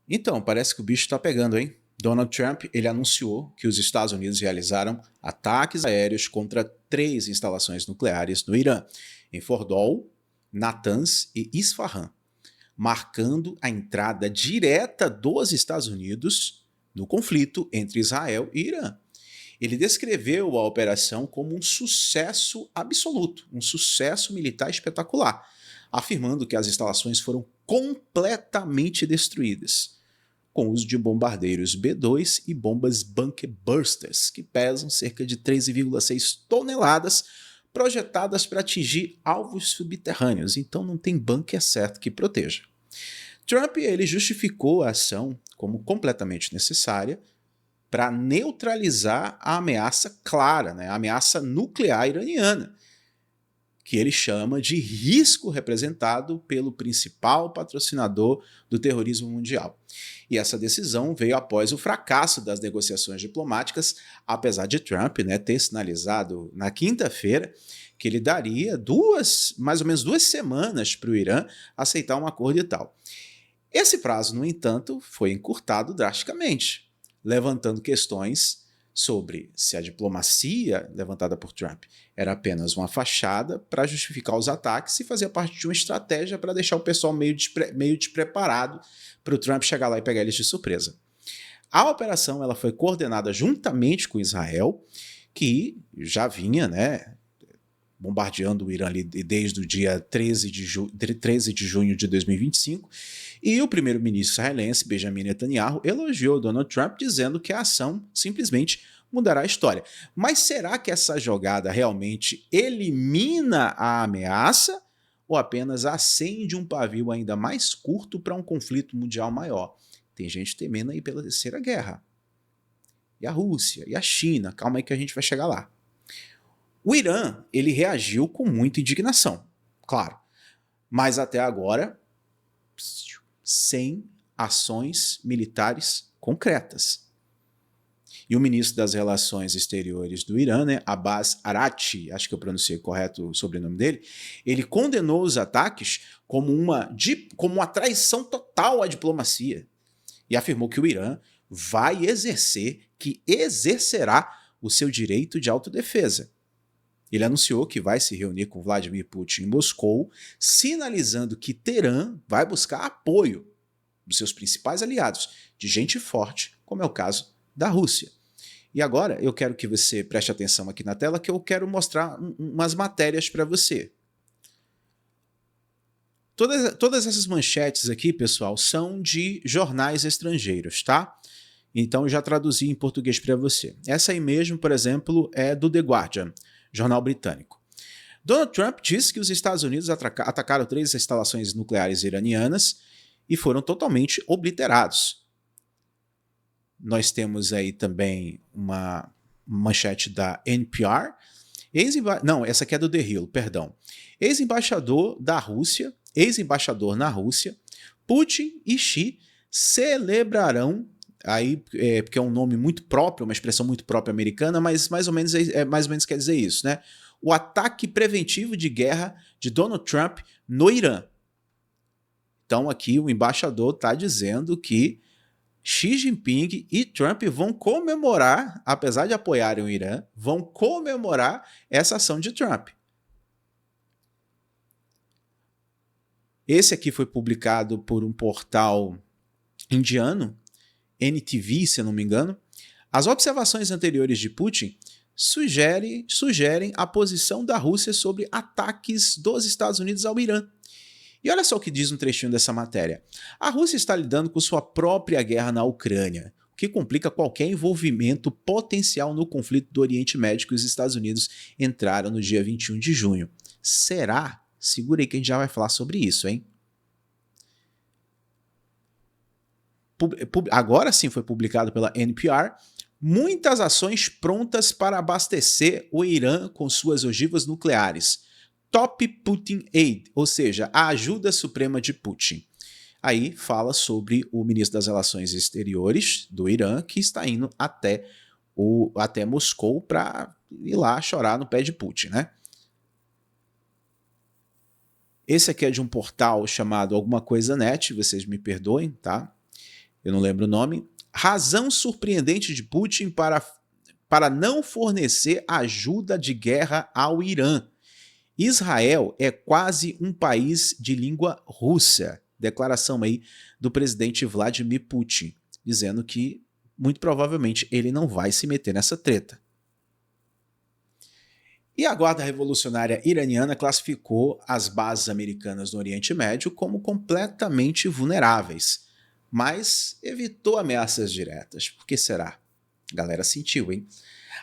Então, parece que o bicho está pegando, hein? Donald Trump ele anunciou que os Estados Unidos realizaram ataques aéreos contra 3 instalações nucleares no Irã, em Fordol, Natanz e Isfahan, marcando a entrada direta dos Estados Unidos no conflito entre Israel e Irã. Ele descreveu a operação como um sucesso absoluto, um sucesso militar espetacular, afirmando que as instalações foram completamente destruídas, com o uso de bombardeiros B-2 e bombas bunker busters, que pesam cerca de 13,6 toneladas, projetadas para atingir alvos subterrâneos, então não tem bunker certo que proteja. Trump ele justificou a ação como completamente necessária para neutralizar a ameaça clara, né, a ameaça nuclear iraniana, que ele chama de risco representado pelo principal patrocinador do terrorismo mundial. E essa decisão veio após o fracasso das negociações diplomáticas, apesar de Trump, né, ter sinalizado na quinta-feira que ele daria mais ou menos 2 semanas para o Irã aceitar um acordo e tal. Esse prazo, no entanto, foi encurtado drasticamente, levantando questões sobre se a diplomacia levantada por Trump era apenas uma fachada para justificar os ataques e fazia parte de uma estratégia para deixar o pessoal meio despreparado para o Trump chegar lá e pegar eles de surpresa. A operação ela foi coordenada juntamente com Israel, que já vinha, né, bombardeando o Irã ali desde o dia 13 de junho de 2025, e o primeiro-ministro israelense, Benjamin Netanyahu, elogiou Donald Trump, dizendo que a ação simplesmente mudará a história. Mas será que essa jogada realmente elimina a ameaça ou apenas acende um pavio ainda mais curto para um conflito mundial maior? Tem gente temendo aí pela terceira guerra. E a Rússia, e a China, calma aí que a gente vai chegar lá. O Irã, ele reagiu com muita indignação, claro, mas até agora sem ações militares concretas. E o ministro das Relações Exteriores do Irã, né, Abbas Araghchi, acho que eu pronunciei correto o sobrenome dele, ele condenou os ataques como uma traição total à diplomacia e afirmou que o Irã exercerá o seu direito de autodefesa. Ele anunciou que vai se reunir com Vladimir Putin em Moscou, sinalizando que Teherã vai buscar apoio dos seus principais aliados, de gente forte, como é o caso da Rússia. E agora eu quero que você preste atenção aqui na tela, que eu quero mostrar umas matérias para você. Todas essas manchetes aqui, pessoal, são de jornais estrangeiros, tá? Então eu já traduzi em português para você. Essa aí mesmo, por exemplo, é do The Guardian, jornal britânico. Donald Trump disse que os Estados Unidos atacaram 3 instalações nucleares iranianas e foram totalmente obliterados. Nós temos aí também uma manchete da NPR. Não, essa aqui é do The Hill, perdão. Ex-embaixador na Rússia, Putin e Xi celebrarão, aí, porque é um nome muito próprio, uma expressão muito própria americana, mas mais ou menos quer dizer isso, né? O ataque preventivo de guerra de Donald Trump no Irã. Então aqui o embaixador está dizendo que Xi Jinping e Trump vão comemorar, apesar de apoiarem o Irã, vão comemorar essa ação de Trump. Esse aqui foi publicado por um portal indiano, NTV, se eu não me engano. As observações anteriores de Putin sugerem a posição da Rússia sobre ataques dos Estados Unidos ao Irã. E olha só o que diz um trechinho dessa matéria. A Rússia está lidando com sua própria guerra na Ucrânia, o que complica qualquer envolvimento potencial no conflito do Oriente Médio que os Estados Unidos entraram no dia 21 de junho. Será? Segura aí que a gente já vai falar sobre isso, hein? Agora sim foi publicado pela NPR, muitas ações prontas para abastecer o Irã com suas ogivas nucleares. Top Putin Aid, ou seja, a ajuda suprema de Putin. Aí fala sobre o ministro das Relações Exteriores do Irã, que está indo até Moscou para ir lá chorar no pé de Putin, né? Esse aqui é de um portal chamado Alguma Coisa Net, vocês me perdoem, tá? eu não lembro o nome, razão surpreendente de Putin para não fornecer ajuda de guerra ao Irã. Israel é quase um país de língua russa. Declaração aí do presidente Vladimir Putin, dizendo que, muito provavelmente, ele não vai se meter nessa treta. E a Guarda Revolucionária Iraniana classificou as bases americanas no Oriente Médio como completamente vulneráveis, mas evitou ameaças diretas. Por que será? A galera sentiu, hein?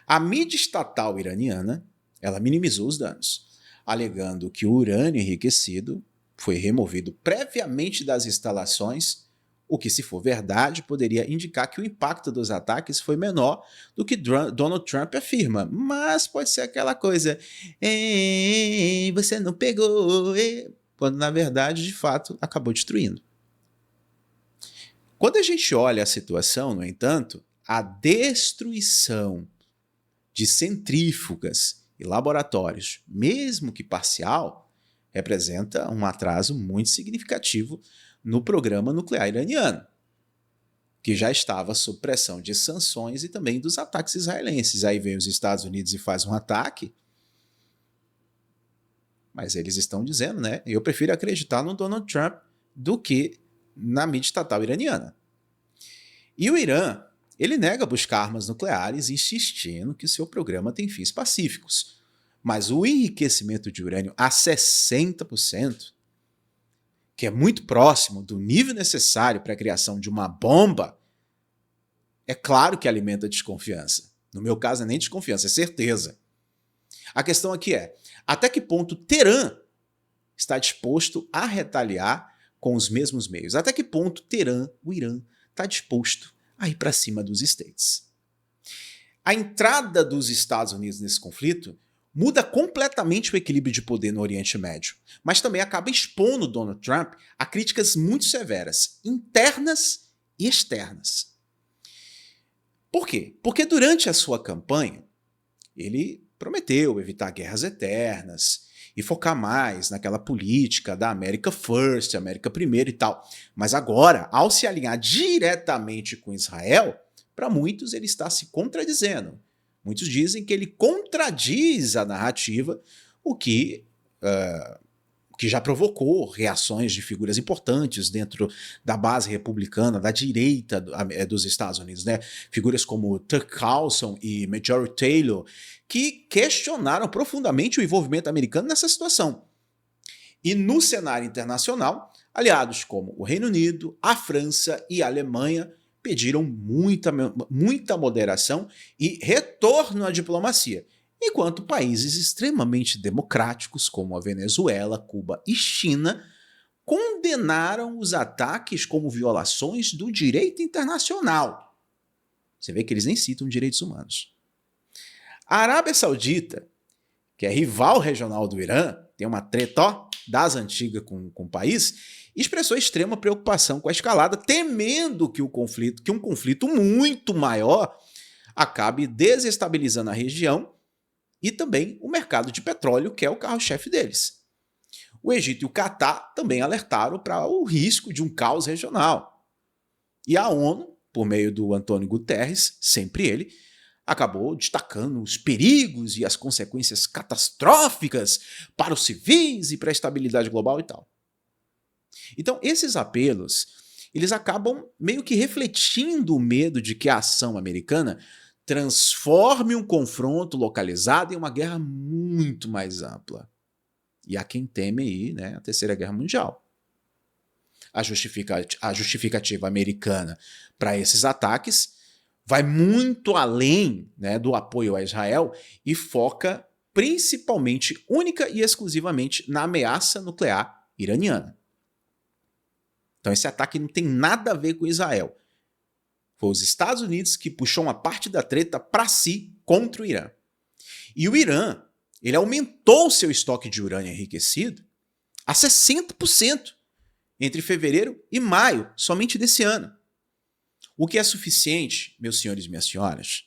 A mídia estatal iraniana, ela minimizou os danos, alegando que o urânio enriquecido foi removido previamente das instalações, o que, se for verdade, poderia indicar que o impacto dos ataques foi menor do que Donald Trump afirma. Mas pode ser aquela coisa, você não pegou, quando na verdade, de fato, acabou destruindo. Quando a gente olha a situação, no entanto, a destruição de centrífugas e laboratórios, mesmo que parcial, representa um atraso muito significativo no programa nuclear iraniano, que já estava sob pressão de sanções e também dos ataques israelenses. Aí vem os Estados Unidos e faz um ataque, mas eles estão dizendo, né? Eu prefiro acreditar no Donald Trump do que na mídia estatal iraniana. E o Irã, ele nega buscar armas nucleares, insistindo que seu programa tem fins pacíficos. Mas o enriquecimento de urânio a 60%, que é muito próximo do nível necessário para a criação de uma bomba, é claro que alimenta desconfiança. No meu caso, não é nem desconfiança, é certeza. A questão aqui é, até que ponto Teherã está disposto a retaliar com os mesmos meios? Até que ponto o Irã, está disposto a ir para cima dos States? A entrada dos Estados Unidos nesse conflito muda completamente o equilíbrio de poder no Oriente Médio, mas também acaba expondo Donald Trump a críticas muito severas, internas e externas. Por quê? Porque durante a sua campanha, ele prometeu evitar guerras eternas e focar mais naquela política da America First, América Primeiro e tal. Mas agora, ao se alinhar diretamente com Israel, para muitos ele está se contradizendo. Muitos dizem que ele contradiz a narrativa, o que já provocou reações de figuras importantes dentro da base republicana, da direita dos Estados Unidos, né? Figuras como Tucker Carlson e Marjorie Taylor, que questionaram profundamente o envolvimento americano nessa situação. E no cenário internacional, aliados como o Reino Unido, a França e a Alemanha pediram muita moderação e retorno à diplomacia, enquanto países extremamente democráticos, como a Venezuela, Cuba e China, condenaram os ataques como violações do direito internacional. Você vê que eles nem citam direitos humanos. A Arábia Saudita, que é rival regional do Irã, tem uma treta das antigas com o país, expressou extrema preocupação com a escalada, temendo que um conflito muito maior acabe desestabilizando a região e também o mercado de petróleo, que é o carro-chefe deles. O Egito e o Catar também alertaram para o risco de um caos regional. E a ONU, por meio do Antônio Guterres, sempre ele, acabou destacando os perigos e as consequências catastróficas para os civis e para a estabilidade global e tal. Então, esses apelos, eles acabam meio que refletindo o medo de que a ação americana transforme um confronto localizado em uma guerra muito mais ampla. E há quem teme aí, né, a Terceira Guerra Mundial. A justificativa americana para esses ataques vai muito além, né, do apoio a Israel e foca principalmente, única e exclusivamente, na ameaça nuclear iraniana. Então esse ataque não tem nada a ver com Israel. Foi os Estados Unidos que puxou uma parte da treta para si contra o Irã. E o Irã, ele aumentou seu estoque de urânio enriquecido a 60% entre fevereiro e maio, somente desse ano. O que é suficiente, meus senhores e minhas senhoras,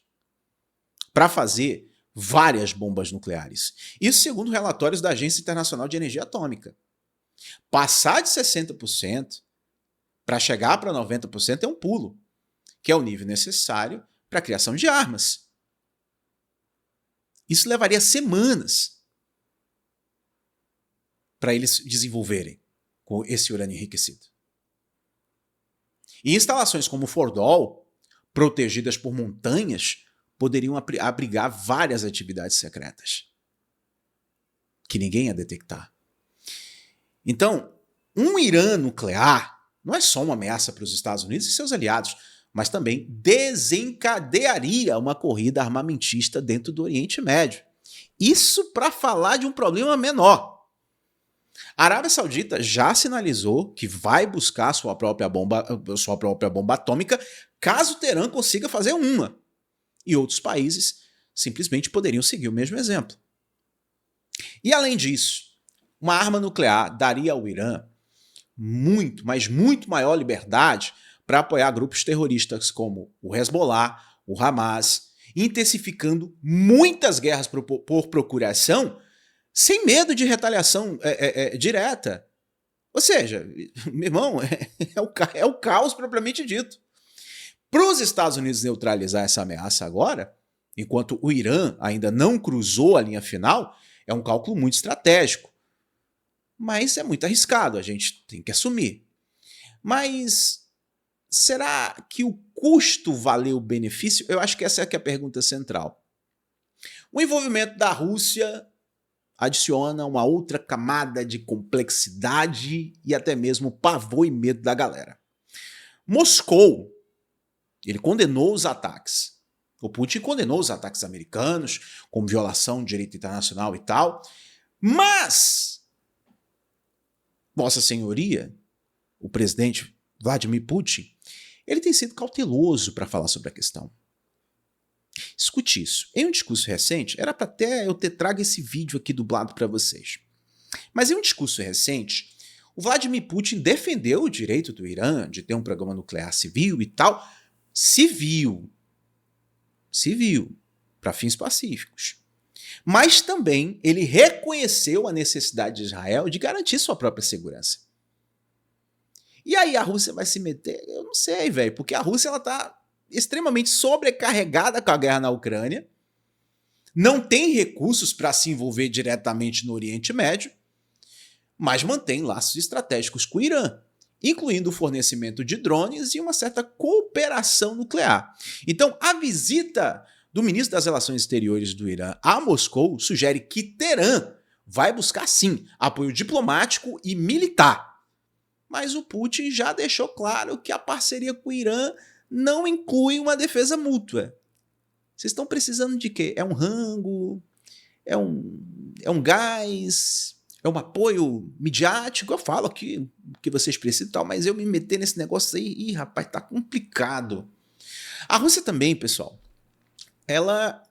para fazer várias bombas nucleares. Isso segundo relatórios da Agência Internacional de Energia Atômica. Passar de 60% Para chegar para 90% é um pulo, que é o nível necessário para a criação de armas. Isso levaria semanas para eles desenvolverem com esse urânio enriquecido. E instalações como Fordow, protegidas por montanhas, poderiam abrigar várias atividades secretas que ninguém ia detectar. Então, um Irã nuclear não é só uma ameaça para os Estados Unidos e seus aliados, mas também desencadearia uma corrida armamentista dentro do Oriente Médio. Isso para falar de um problema menor. A Arábia Saudita já sinalizou que vai buscar sua própria bomba atômica caso Teherã consiga fazer uma. E outros países simplesmente poderiam seguir o mesmo exemplo. E além disso, uma arma nuclear daria ao Irã muito, mas muito maior liberdade para apoiar grupos terroristas como o Hezbollah, o Hamas, intensificando muitas guerras por procuração sem medo de retaliação direta. Ou seja, meu irmão, é o caos propriamente dito. Para os Estados Unidos neutralizar essa ameaça agora, enquanto o Irã ainda não cruzou a linha final, é um cálculo muito estratégico. Mas é muito arriscado, a gente tem que assumir. Mas será que o custo valeu o benefício? Eu acho que essa é a pergunta central. O envolvimento da Rússia adiciona uma outra camada de complexidade e até mesmo pavor e medo da galera. Moscou, ele condenou os ataques. O Putin condenou os ataques americanos como violação de direito internacional e tal, mas Vossa Senhoria, o presidente Vladimir Putin, ele tem sido cauteloso para falar sobre a questão. Escute isso. Em um discurso recente, era para até eu ter trago esse vídeo aqui dublado para vocês. Mas em um discurso recente, o Vladimir Putin defendeu o direito do Irã de ter um programa nuclear civil e tal. Civil, para fins pacíficos. Mas também ele reconheceu a necessidade de Israel de garantir sua própria segurança. E aí a Rússia vai se meter? Eu não sei, velho, porque a Rússia ela tá extremamente sobrecarregada com a guerra na Ucrânia, não tem recursos para se envolver diretamente no Oriente Médio, mas mantém laços estratégicos com o Irã, incluindo o fornecimento de drones e uma certa cooperação nuclear. Então, a visita do ministro das Relações Exteriores do Irã a Moscou sugere que Teherã vai buscar, sim, apoio diplomático e militar. Mas o Putin já deixou claro que a parceria com o Irã não inclui uma defesa mútua. Vocês estão precisando de quê? É um rango? É um gás? É um apoio midiático? Eu falo aqui o que vocês precisam e tal, mas eu me meter nesse negócio aí, rapaz, tá complicado. A Rússia também, pessoal, ela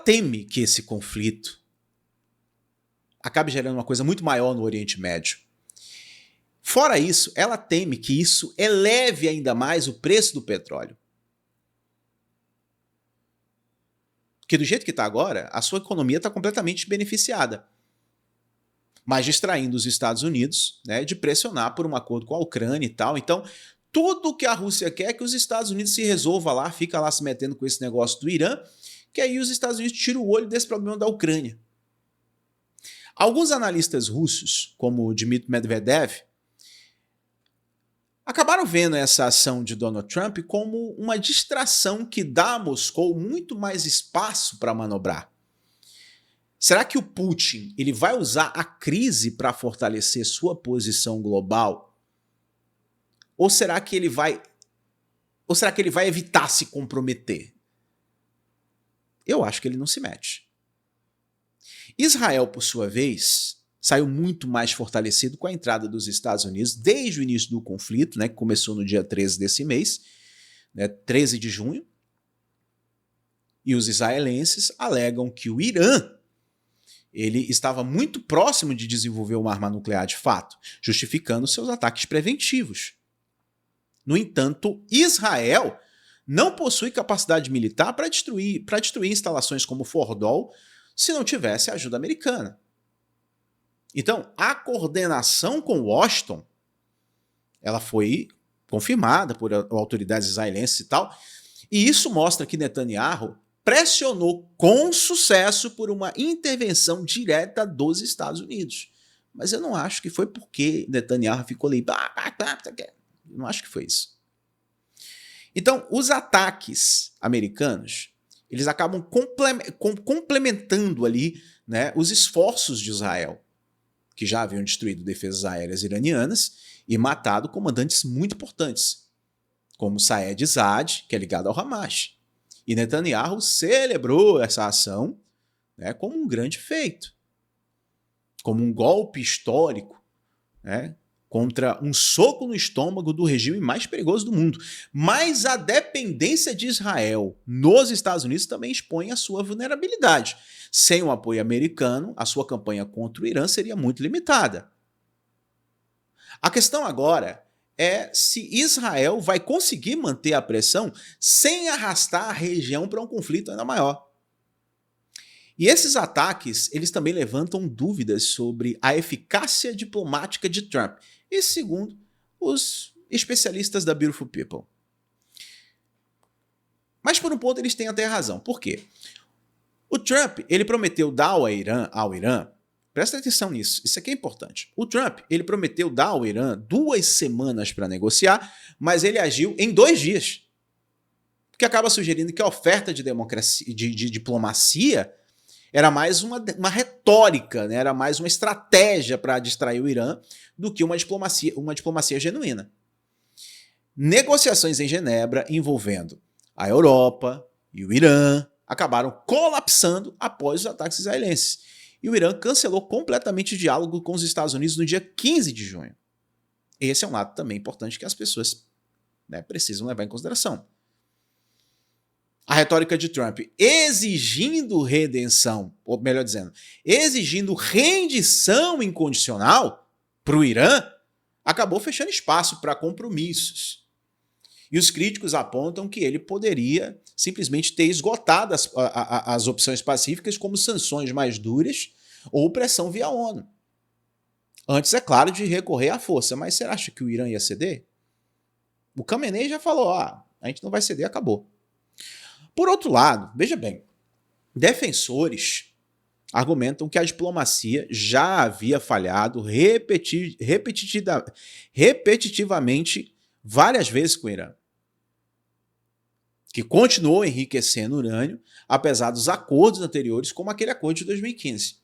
teme que esse conflito acabe gerando uma coisa muito maior no Oriente Médio. Fora isso, ela teme que isso eleve ainda mais o preço do petróleo. Porque do jeito que está agora, a sua economia está completamente beneficiada. Mas distraindo os Estados Unidos, né, de pressionar por um acordo com a Ucrânia e tal. Então, tudo que a Rússia quer é que os Estados Unidos se resolva lá, fica lá se metendo com esse negócio do Irã, que aí os Estados Unidos tiram o olho desse problema da Ucrânia. Alguns analistas russos, como o Dmitry Medvedev, acabaram vendo essa ação de Donald Trump como uma distração que dá a Moscou muito mais espaço para manobrar. Será que o Putin ele vai usar a crise para fortalecer sua posição global? Ou será que ele vai evitar se comprometer? Eu acho que ele não se mete. Israel, por sua vez, saiu muito mais fortalecido com a entrada dos Estados Unidos desde o início do conflito, né, que começou no dia 13 desse mês, né, 13 de junho. E os israelenses alegam que o Irã ele estava muito próximo de desenvolver uma arma nuclear de fato, justificando seus ataques preventivos. No entanto, Israel não possui capacidade militar para destruir instalações como Fordow se não tivesse a ajuda americana. Então, a coordenação com Washington Ela foi confirmada por autoridades israelenses e tal. E isso mostra que Netanyahu pressionou com sucesso por uma intervenção direta dos Estados Unidos. Mas eu não acho que foi porque Netanyahu ficou ali. Não acho que foi isso. Então, os ataques americanos, eles acabam complementando ali, né, os esforços de Israel, que já haviam destruído defesas aéreas iranianas e matado comandantes muito importantes, como Saed Saad, que é ligado ao Hamas. E Netanyahu celebrou essa ação, né, como um grande feito, como um golpe histórico, né, contra um soco no estômago do regime mais perigoso do mundo. Mas a dependência de Israel nos Estados Unidos também expõe a sua vulnerabilidade. Sem o apoio americano, a sua campanha contra o Irã seria muito limitada. A questão agora é se Israel vai conseguir manter a pressão sem arrastar a região para um conflito ainda maior. E esses ataques, eles também levantam dúvidas sobre a eficácia diplomática de Trump, isso segundo os especialistas da Beautiful People. Mas por um ponto eles têm até razão. Por quê? O Trump, ele prometeu dar ao Irã, presta atenção nisso, isso aqui é importante. O Trump, ele prometeu dar ao Irã 2 semanas para negociar, mas ele agiu em 2 dias. O que acaba sugerindo que a oferta de diplomacia era mais uma retórica, né? Era mais uma estratégia para distrair o Irã do que uma diplomacia genuína. Negociações em Genebra envolvendo a Europa e o Irã acabaram colapsando após os ataques israelenses. E o Irã cancelou completamente o diálogo com os Estados Unidos no dia 15 de junho. Esse é um lado também importante que as pessoas, né, precisam levar em consideração. A retórica de Trump exigindo redenção, ou melhor dizendo, exigindo rendição incondicional para o Irã, acabou fechando espaço para compromissos. E os críticos apontam que ele poderia simplesmente ter esgotado as opções pacíficas como sanções mais duras ou pressão via ONU. Antes, é claro, de recorrer à força. Mas você acha que o Irã ia ceder? O Khamenei já falou, a gente não vai ceder, acabou. Por outro lado, veja bem, defensores argumentam que a diplomacia já havia falhado repetitivamente várias vezes com o Irã, que continuou enriquecendo urânio, apesar dos acordos anteriores, como aquele acordo de 2015.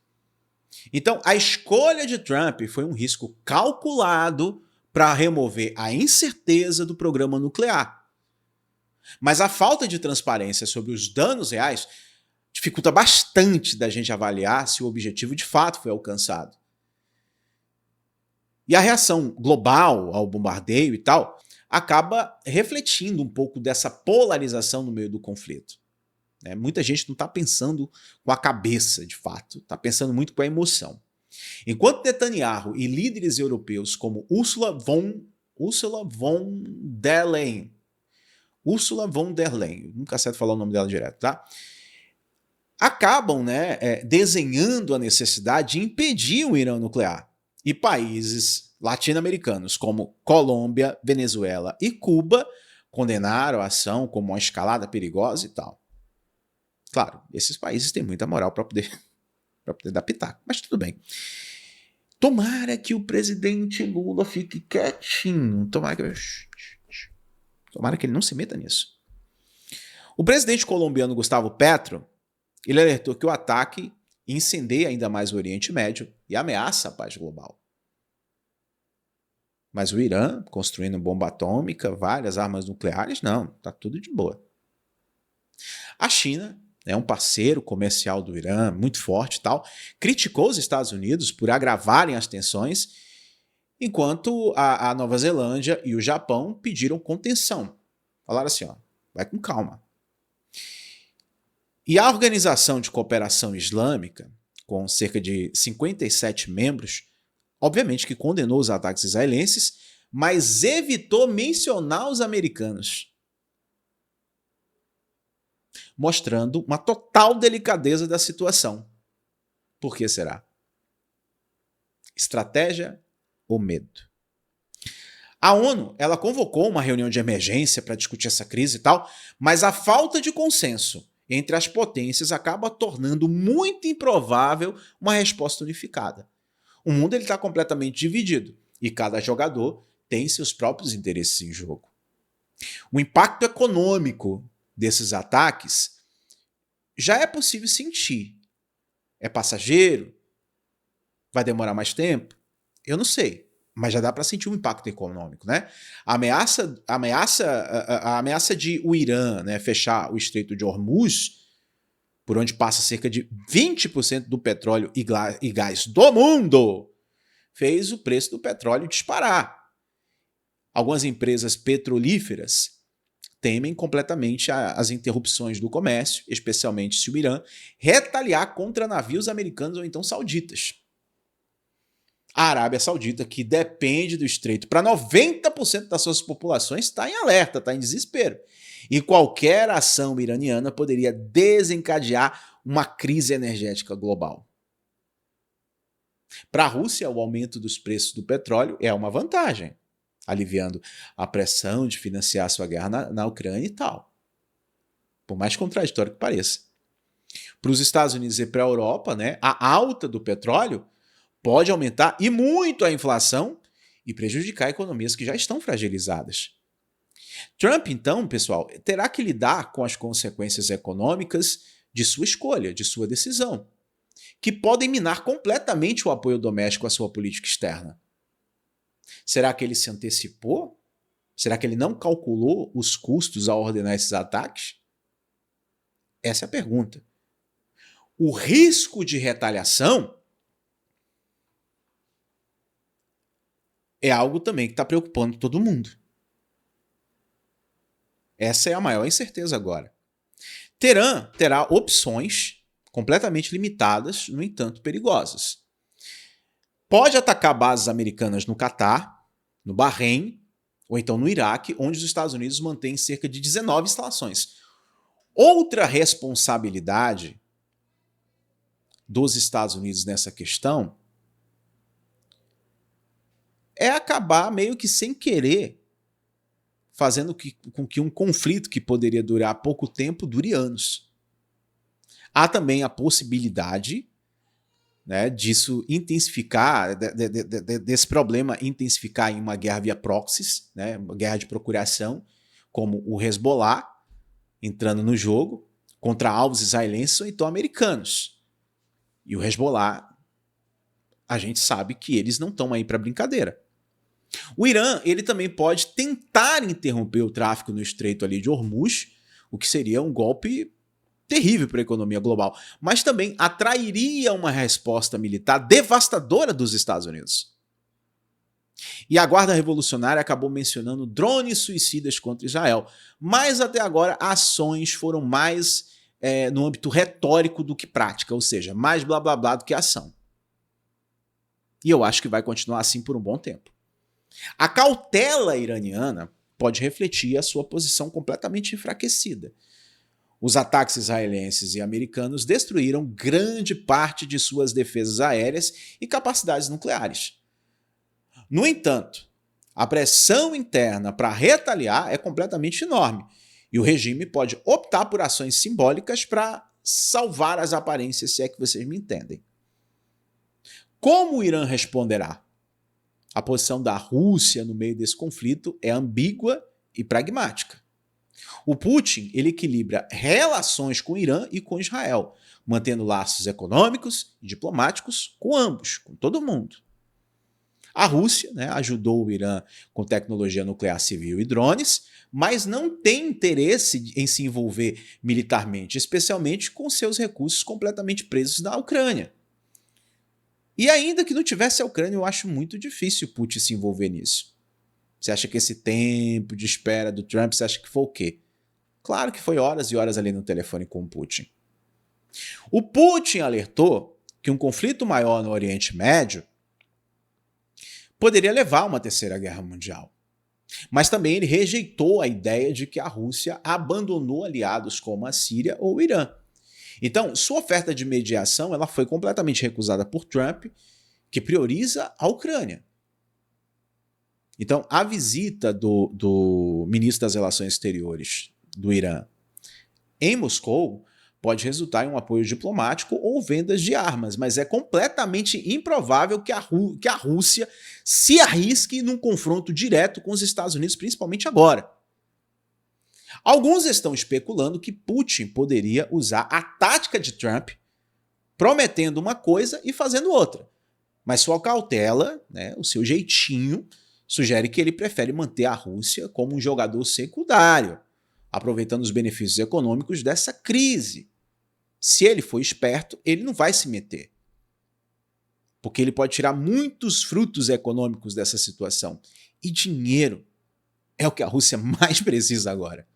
Então, a escolha de Trump foi um risco calculado para remover a incerteza do programa nuclear. Mas a falta de transparência sobre os danos reais dificulta bastante da gente avaliar se o objetivo de fato foi alcançado. E a reação global ao bombardeio e tal acaba refletindo um pouco dessa polarização no meio do conflito. Muita gente não está pensando com a cabeça, de fato, está pensando muito com a emoção. Enquanto Netanyahu e líderes europeus como Ursula von der Leyen, nunca acerto falar o nome dela direto, tá? Acabam, desenhando a necessidade de impedir o Irã nuclear. E países latino-americanos como Colômbia, Venezuela e Cuba condenaram a ação como uma escalada perigosa e tal. Claro, esses países têm muita moral para poder dar pitaco, mas tudo bem. Tomara que o presidente Lula fique quietinho, tomara que ele não se meta nisso. O presidente colombiano Gustavo Petro, ele alertou que o ataque incendeia ainda mais o Oriente Médio e ameaça a paz global. Mas o Irã, construindo bomba atômica, várias armas nucleares, não, tá tudo de boa. A China, um parceiro comercial do Irã, muito forte e tal, criticou os Estados Unidos por agravarem as tensões, enquanto a Nova Zelândia e o Japão pediram contenção. Falaram assim, vai com calma. E a Organização de Cooperação Islâmica, com cerca de 57 membros, obviamente que condenou os ataques israelenses, mas evitou mencionar os americanos, mostrando uma total delicadeza da situação. Por que será? Estratégia ou medo? A ONU, ela convocou uma reunião de emergência para discutir essa crise e tal, mas a falta de consenso entre as potências acaba tornando muito improvável uma resposta unificada. O mundo está completamente dividido e cada jogador tem seus próprios interesses em jogo. O impacto econômico desses ataques já é possível sentir. É passageiro? Vai demorar mais tempo? Eu não sei, mas já dá para sentir um impacto econômico, né? A ameaça de o Irã, né, fechar o Estreito de Hormuz, por onde passa cerca de 20% do petróleo e gás do mundo, fez o preço do petróleo disparar. Algumas empresas petrolíferas temem completamente as interrupções do comércio, especialmente se o Irã retaliar contra navios americanos ou então sauditas. A Arábia Saudita, que depende do estreito para 90% das suas populações, está em alerta, está em desespero. E qualquer ação iraniana poderia desencadear uma crise energética global. Para a Rússia, o aumento dos preços do petróleo é uma vantagem, aliviando a pressão de financiar sua guerra na Ucrânia e tal. Por mais contraditório que pareça. Para os Estados Unidos e para a Europa, né, a alta do petróleo pode aumentar e muito a inflação e prejudicar economias que já estão fragilizadas. Trump, então, pessoal, terá que lidar com as consequências econômicas de sua escolha, de sua decisão, que podem minar completamente o apoio doméstico à sua política externa. Será que ele se antecipou? Será que ele não calculou os custos ao ordenar esses ataques? Essa é a pergunta. O risco de retaliação é algo também que está preocupando todo mundo. Essa é a maior incerteza agora. Teherã terá opções completamente limitadas, no entanto perigosas. Pode atacar bases americanas no Catar, no Bahrein, ou então no Iraque, onde os Estados Unidos mantêm cerca de 19 instalações. Outra responsabilidade dos Estados Unidos nessa questão é acabar meio que sem querer fazendo com que um conflito que poderia durar pouco tempo dure anos. Há também a possibilidade, né, disso intensificar, desse problema intensificar em uma guerra via proxies, né, uma guerra de procuração, como o Hezbollah entrando no jogo contra alvos israelenses ou então americanos. E o Hezbollah, a gente sabe que eles não estão aí para brincadeira. O Irã, ele também pode tentar interromper o tráfico no Estreito ali de Hormuz, o que seria um golpe terrível para a economia global, mas também atrairia uma resposta militar devastadora dos Estados Unidos. E a Guarda Revolucionária acabou mencionando drones suicidas contra Israel, mas até agora ações foram mais no âmbito retórico do que prática, ou seja, mais blá blá blá do que ação. E eu acho que vai continuar assim por um bom tempo. A cautela iraniana pode refletir a sua posição completamente enfraquecida. Os ataques israelenses e americanos destruíram grande parte de suas defesas aéreas e capacidades nucleares. No entanto, a pressão interna para retaliar é completamente enorme e o regime pode optar por ações simbólicas para salvar as aparências, se é que vocês me entendem. Como o Irã responderá? A posição da Rússia no meio desse conflito é ambígua e pragmática. O Putin, ele equilibra relações com o Irã e com Israel, mantendo laços econômicos e diplomáticos com ambos, com todo mundo. A Rússia, né, ajudou o Irã com tecnologia nuclear civil e drones, mas não tem interesse em se envolver militarmente, especialmente com seus recursos completamente presos na Ucrânia. E ainda que não tivesse a Ucrânia, eu acho muito difícil o Putin se envolver nisso. Você acha que esse tempo de espera do Trump, você acha que foi o quê? Claro que foi horas e horas ali no telefone com o Putin. O Putin alertou que um conflito maior no Oriente Médio poderia levar a uma terceira guerra mundial. Mas também ele rejeitou a ideia de que a Rússia abandonou aliados como a Síria ou o Irã. Então, sua oferta de mediação ela foi completamente recusada por Trump, que prioriza a Ucrânia. Então, a visita do ministro das Relações Exteriores do Irã em Moscou pode resultar em um apoio diplomático ou vendas de armas, mas é completamente improvável que a Rússia se arrisque num confronto direto com os Estados Unidos, principalmente agora. Alguns estão especulando que Putin poderia usar a tática de Trump, prometendo uma coisa e fazendo outra. Mas sua cautela, né, o seu jeitinho, sugere que ele prefere manter a Rússia como um jogador secundário, aproveitando os benefícios econômicos dessa crise. Se ele for esperto, ele não vai se meter, porque ele pode tirar muitos frutos econômicos dessa situação. E dinheiro é o que a Rússia mais precisa agora.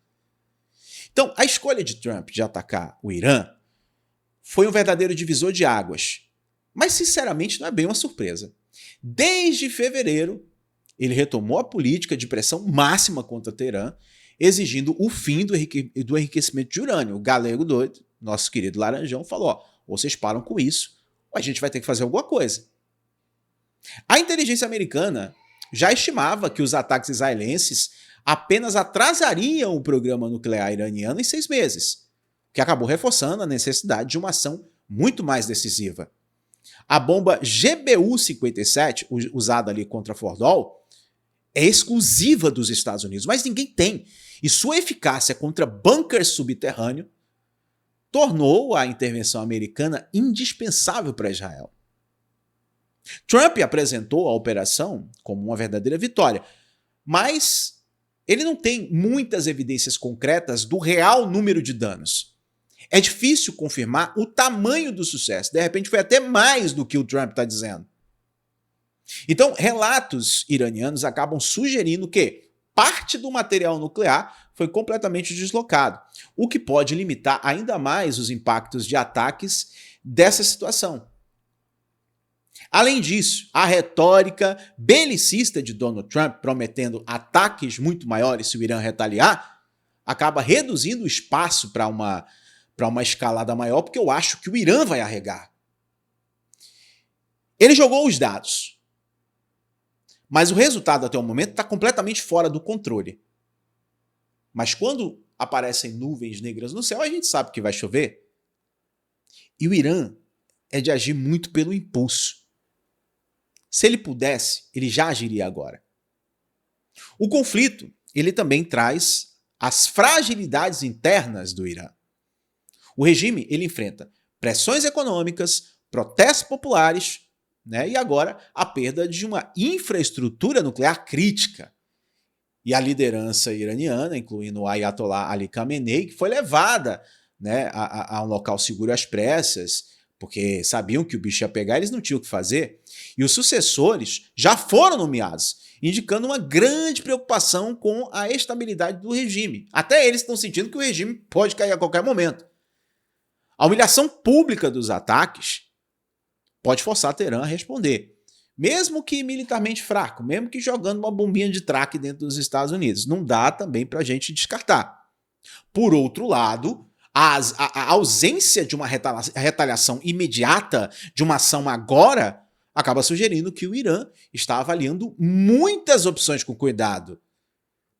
Então, a escolha de Trump de atacar o Irã foi um verdadeiro divisor de águas. Mas, sinceramente, não é bem uma surpresa. Desde fevereiro, ele retomou a política de pressão máxima contra Teherã, exigindo o fim do enriquecimento de urânio. O galego doido, nosso querido Laranjão, falou, ou vocês param com isso, ou a gente vai ter que fazer alguma coisa. A inteligência americana já estimava que os ataques israelenses apenas atrasariam o programa nuclear iraniano em 6 meses, que acabou reforçando a necessidade de uma ação muito mais decisiva. A bomba GBU-57, usada ali contra Fordow, é exclusiva dos Estados Unidos, mas ninguém tem. E sua eficácia contra bunkers subterrâneos tornou a intervenção americana indispensável para Israel. Trump apresentou a operação como uma verdadeira vitória, mas ele não tem muitas evidências concretas do real número de danos. É difícil confirmar o tamanho do sucesso. De repente foi até mais do que o Trump está dizendo. Então, relatos iranianos acabam sugerindo que parte do material nuclear foi completamente deslocado, o que pode limitar ainda mais os impactos de ataques dessa situação. Além disso, a retórica belicista de Donald Trump, prometendo ataques muito maiores se o Irã retaliar, acaba reduzindo o espaço para uma escalada maior, porque eu acho que o Irã vai arregar. Ele jogou os dados, mas o resultado até o momento está completamente fora do controle. Mas quando aparecem nuvens negras no céu, a gente sabe que vai chover. E o Irã é de agir muito pelo impulso. Se ele pudesse, ele já agiria agora. O conflito, ele também traz as fragilidades internas do Irã. O regime, ele enfrenta pressões econômicas, protestos populares, né, e agora a perda de uma infraestrutura nuclear crítica. E a liderança iraniana, incluindo o Ayatollah Ali Khamenei, que foi levada, né, a um local seguro às pressas, porque sabiam que o bicho ia pegar, eles não tinham o que fazer. E os sucessores já foram nomeados, indicando uma grande preocupação com a estabilidade do regime. Até eles estão sentindo que o regime pode cair a qualquer momento. A humilhação pública dos ataques pode forçar Teherã a responder, mesmo que militarmente fraco, mesmo que jogando uma bombinha de traque dentro dos Estados Unidos. Não dá também para a gente descartar. Por outro lado, a ausência de uma retaliação imediata, de uma ação agora, acaba sugerindo que o Irã está avaliando muitas opções com cuidado,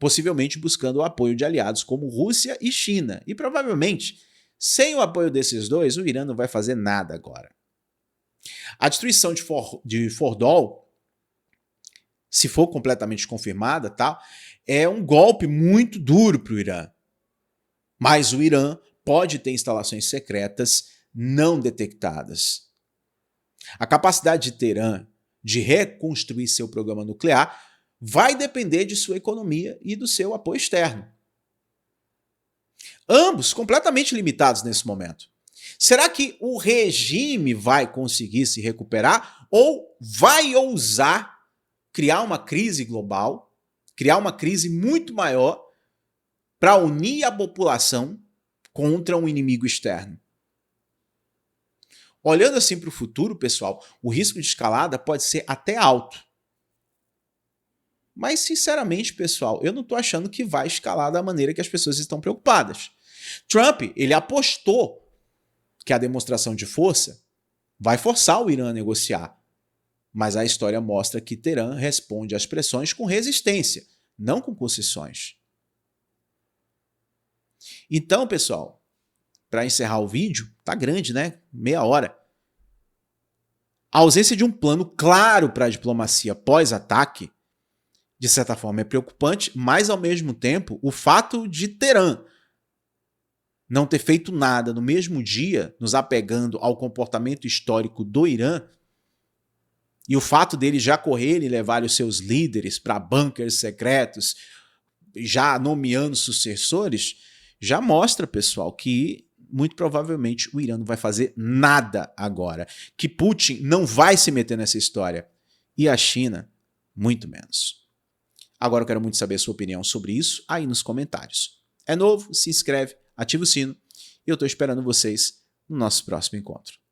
possivelmente buscando o apoio de aliados como Rússia e China. E provavelmente, sem o apoio desses dois, o Irã não vai fazer nada agora. A destruição de Fordow, se for completamente confirmada, tá, é um golpe muito duro para o Irã. Mas o Irã pode ter instalações secretas não detectadas. A capacidade de Teherã de reconstruir seu programa nuclear vai depender de sua economia e do seu apoio externo. Ambos completamente limitados nesse momento. Será que o regime vai conseguir se recuperar ou vai ousar criar uma crise global, criar uma crise muito maior para unir a população contra um inimigo externo? Olhando assim para o futuro, pessoal, o risco de escalada pode ser até alto. Mas, sinceramente, pessoal, eu não estou achando que vai escalar da maneira que as pessoas estão preocupadas. Trump, ele apostou que a demonstração de força vai forçar o Irã a negociar. Mas a história mostra que Teherã responde às pressões com resistência, não com concessões. Então, pessoal, para encerrar o vídeo, tá grande, né? Meia hora. A ausência de um plano claro para a diplomacia pós-ataque, de certa forma, é preocupante, mas, ao mesmo tempo, o fato de Teherã não ter feito nada no mesmo dia, nos apegando ao comportamento histórico do Irã, e o fato dele já correrem e levar os seus líderes para bunkers secretos, já nomeando sucessores, já mostra, pessoal, que muito provavelmente o Irã não vai fazer nada agora, que Putin não vai se meter nessa história, e a China, muito menos. Agora eu quero muito saber a sua opinião sobre isso aí nos comentários. É novo? Se inscreve, ativa o sino, e eu estou esperando vocês no nosso próximo encontro.